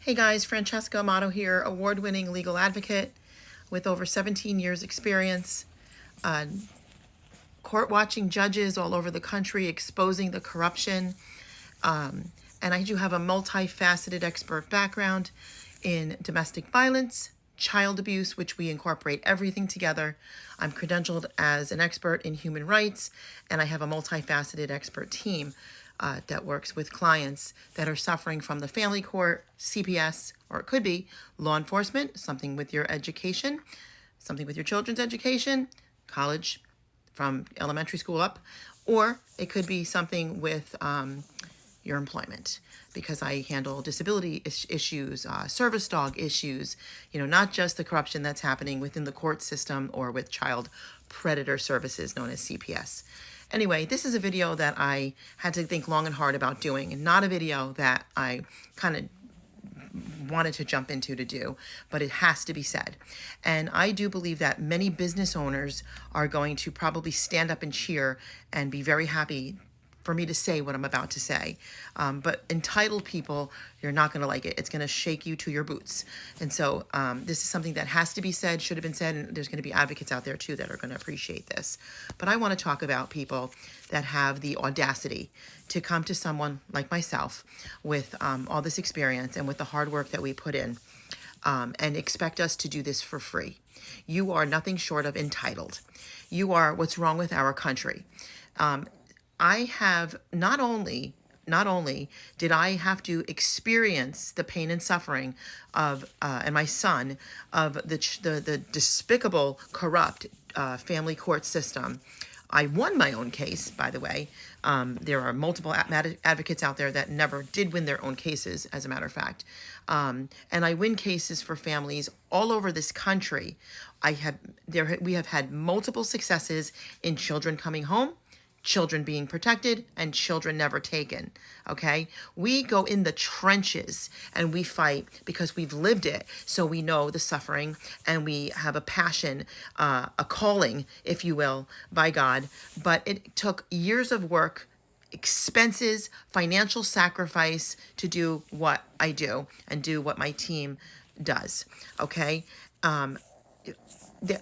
Hey guys, Francesca Amato here, award-winning legal advocate with over 17 years experience, uh, court-watching judges all over the country exposing the corruption. And I do have a multifaceted expert background in domestic violence, child abuse, which we incorporate everything together. I'm credentialed as an expert in human rights, and I have a multifaceted expert team that works with clients that are suffering from the family court, CPS, or it could be law enforcement, something with your education, something with your children's education, college, from elementary school up, or it could be something with your employment, because I handle disability issues, service dog issues, not just the corruption that's happening within the court system or with child predator services known as CPS. Anyway, this is a video that I had to think long and hard about doing, and not a video that I kind of wanted to jump into to do, but it has to be said. And I do believe that many business owners are going to probably stand up and cheer and be very happy for me to say what I'm about to say. But entitled people, you're not going to like it. It's going to shake you to your boots. And so this is something that has to be said, should have been said, and there's going to be advocates out there too that are going to appreciate this. But I want to talk about people that have the audacity to come to someone like myself with all this experience and with the hard work that we put in, and expect us to do this for free. You are nothing short of entitled. You are what's wrong with our country. I have not only did I have to experience the pain and suffering of and my son of the despicable, corrupt family court system. I won my own case, by the way. There are multiple advocates out there that never did win their own cases, as a matter of fact. And I win cases for families all over this country. We have had multiple successes in children coming home, children being protected, and children never taken, okay? We go in the trenches and we fight because we've lived it, so we know the suffering, and we have a passion, a calling, if you will, by God. But it took years of work, expenses, financial sacrifice to do what I do and do what my team does, okay?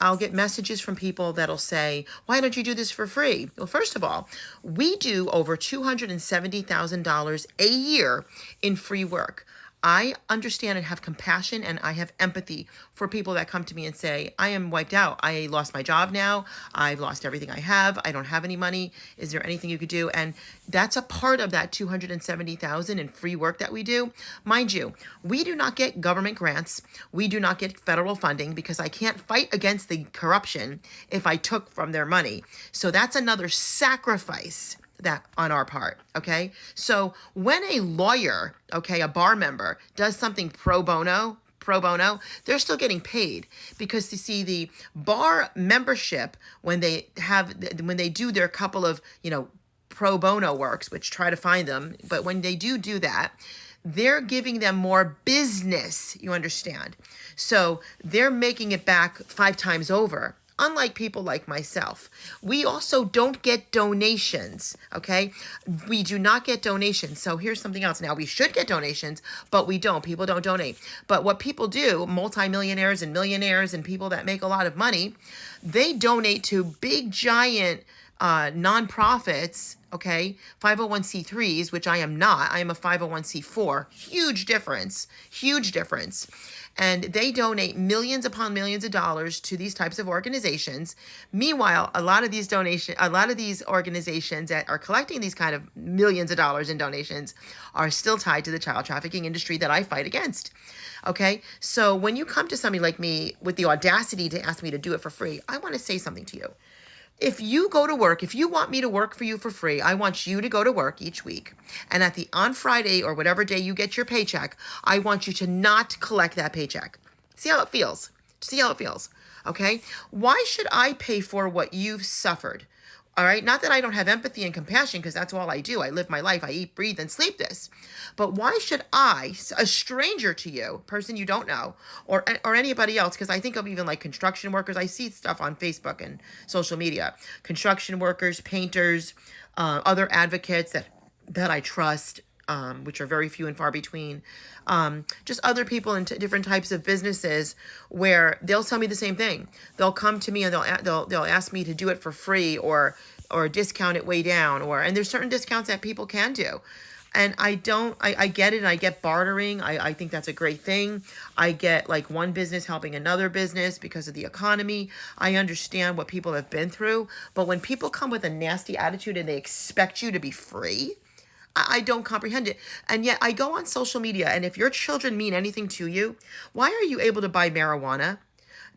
I'll get messages from people that'll say, why don't you do this for free? Well, first of all, we do over $270,000 a year in free work. I understand and have compassion, and I have empathy for people that come to me and say, I am wiped out. I lost my job now. I've lost everything I have. I don't have any money. Is there anything you could do? And that's a part of that $270,000 in free work that we do. Mind you, we do not get government grants. We do not get federal funding, because I can't fight against the corruption if I took from their money. So that's another sacrifice that on our part, okay? So when a lawyer, okay, a bar member does something pro bono, they're still getting paid, because you see, the bar membership, when they do their couple of, pro bono works, which try to find them, but when they do that, they're giving them more business, you understand? So they're making it back 5 times over. Unlike people like myself, we also don't get donations, okay? We do not get donations. So here's something else. Now, we should get donations, but we don't. People don't donate. But what people do, multimillionaires and millionaires and people that make a lot of money, they donate to big, giant nonprofits, okay, 501c3s, which I am not. I am a 501c4. Huge difference. And they donate millions upon millions of dollars to these types of organizations. Meanwhile, a lot of these organizations that are collecting these kind of millions of dollars in donations are still tied to the child trafficking industry that I fight against. Okay, so when you come to somebody like me with the audacity to ask me to do it for free, I want to say something to you. If you go to work, if you want me to work for you for free, I want you to go to work each week. And on Friday or whatever day you get your paycheck, I want you to not collect that paycheck. See how it feels. Okay? Why should I pay for what you've suffered? All right. Not that I don't have empathy and compassion, because that's all I do. I live my life. I eat, breathe, and sleep this. But why should I, a stranger to you, person you don't know, or anybody else, because I think of even like construction workers. I see stuff on Facebook and social media. Construction workers, painters, other advocates that I trust, which are very few and far between. Just other people in different types of businesses where they'll tell me the same thing. They'll come to me and they'll ask me to do it for free or discount it way down, and there's certain discounts that people can do. And I get it, and I get bartering. I think that's a great thing. I get like one business helping another business because of the economy. I understand what people have been through. But when people come with a nasty attitude and they expect you to be free, I don't comprehend it. And yet I go on social media, and if your children mean anything to you, why are you able to buy marijuana?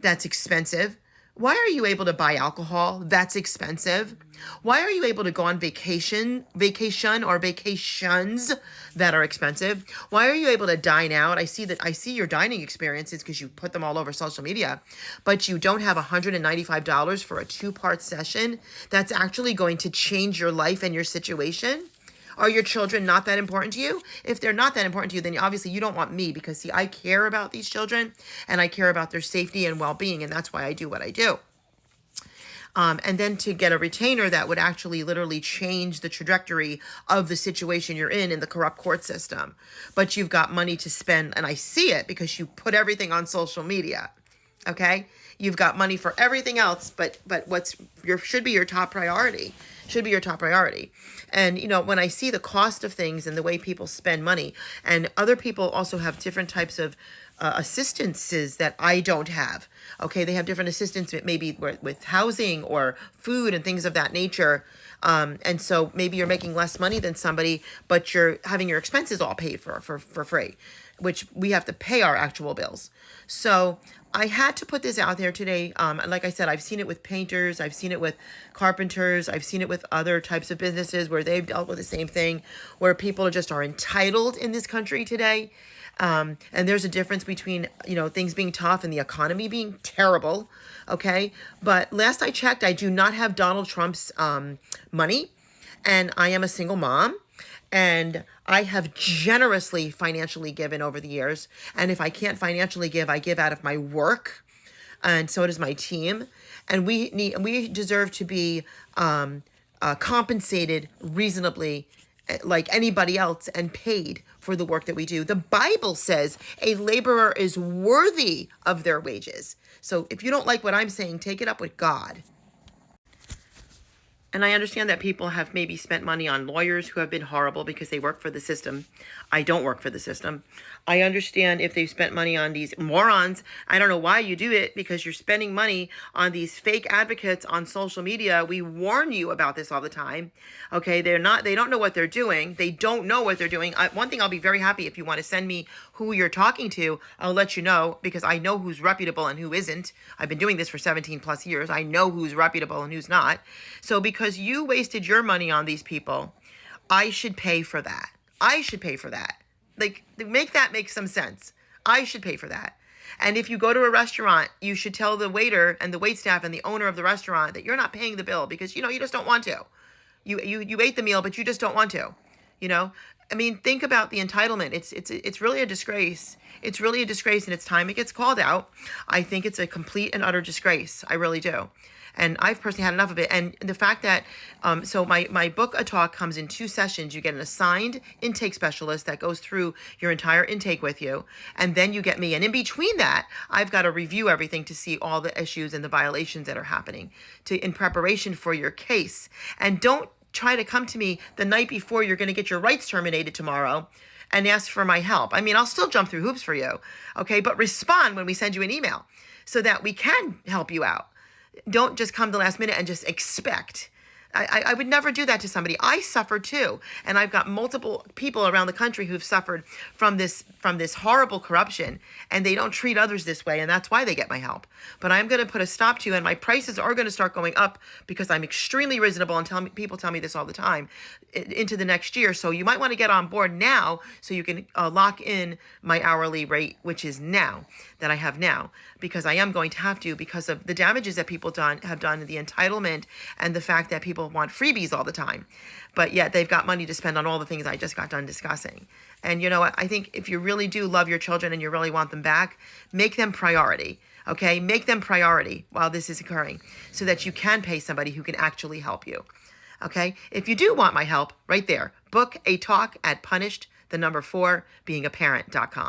That's expensive. Why are you able to buy alcohol? That's expensive. Why are you able to go on vacation or vacations that are expensive? Why are you able to dine out? I see your dining experiences because you put them all over social media, but you don't have $195 for a 2-part session that's actually going to change your life and your situation. Are your children not that important to you? If they're not that important to you, then obviously you don't want me, because see, I care about these children and I care about their safety and well-being, and that's why I do what I do. And then to get a retainer that would actually literally change the trajectory of the situation you're in the corrupt court system. But you've got money to spend, and I see it because you put everything on social media. Okay? You've got money for everything else, but should be your top priority. And, when I see the cost of things and the way people spend money, and other people also have different types of assistances that I don't have. Okay, they have different assistance, maybe with housing or food and things of that nature. And so maybe you're making less money than somebody, but you're having your expenses all paid for free, which we have to pay our actual bills. So I had to put this out there today. Like I said, I've seen it with painters. I've seen it with carpenters. I've seen it with other types of businesses where they've dealt with the same thing, where people are entitled in this country today. And there's a difference between, things being tough and the economy being terrible. Okay. But last I checked, I do not have Donald Trump's money, and I am a single mom. And I have generously financially given over the years. And if I can't financially give, I give out of my work. And so does my team. And we deserve to be compensated reasonably like anybody else and paid for the work that we do. The Bible says a laborer is worthy of their wages. So if you don't like what I'm saying, take it up with God. And I understand that people have maybe spent money on lawyers who have been horrible because they work for the system. I don't work for the system. I understand if they've spent money on these morons. I don't know why you do it, because you're spending money on these fake advocates on social media. We warn you about this all the time. Okay, they don't know what they're doing. They don't know what they're doing. One thing, I'll be very happy if you want to send me who you're talking to. I'll let you know, because I know who's reputable and who isn't. I've been doing this for 17 plus years. I know who's reputable and who's not. So because you wasted your money on these people, I should pay for that. Like, make that make some sense. I should pay for that. And if you go to a restaurant, you should tell the waiter and the waitstaff and the owner of the restaurant that you're not paying the bill because, you just don't want to. You ate the meal, but you just don't want to. I mean, think about the entitlement. It's really a disgrace. It's really a disgrace, and it's time it gets called out. I think it's a complete and utter disgrace. I really do. And I've personally had enough of it. And the fact that, so my book, A Talk, comes in 2 sessions. You get an assigned intake specialist that goes through your entire intake with you. And then you get me. And in between that, I've got to review everything to see all the issues and the violations that are happening in preparation for your case. And don't try to come to me the night before you're going to get your rights terminated tomorrow and ask for my help. I mean, I'll still jump through hoops for you. Okay. But respond when we send you an email so that we can help you out. Don't just come the last minute and just expect. I would never do that to somebody. I suffer too. And I've got multiple people around the country who've suffered from this horrible corruption, and they don't treat others this way. And that's why they get my help. But I'm going to put a stop to, and my prices are going to start going up because I'm extremely reasonable, and people tell me this all the time, into the next year. So you might want to get on board now so you can lock in my hourly rate, which is now, that I have now, because I am going to have to, because of the damages that people have done, the entitlement, and the fact that people want freebies all the time, but yet they've got money to spend on all the things I just got done discussing. And you know what? I think if you really do love your children and you really want them back, make them priority. Okay? Make them priority while this is occurring so that you can pay somebody who can actually help you. Okay? If you do want my help, right there, book a talk at punished4beingaparent.com.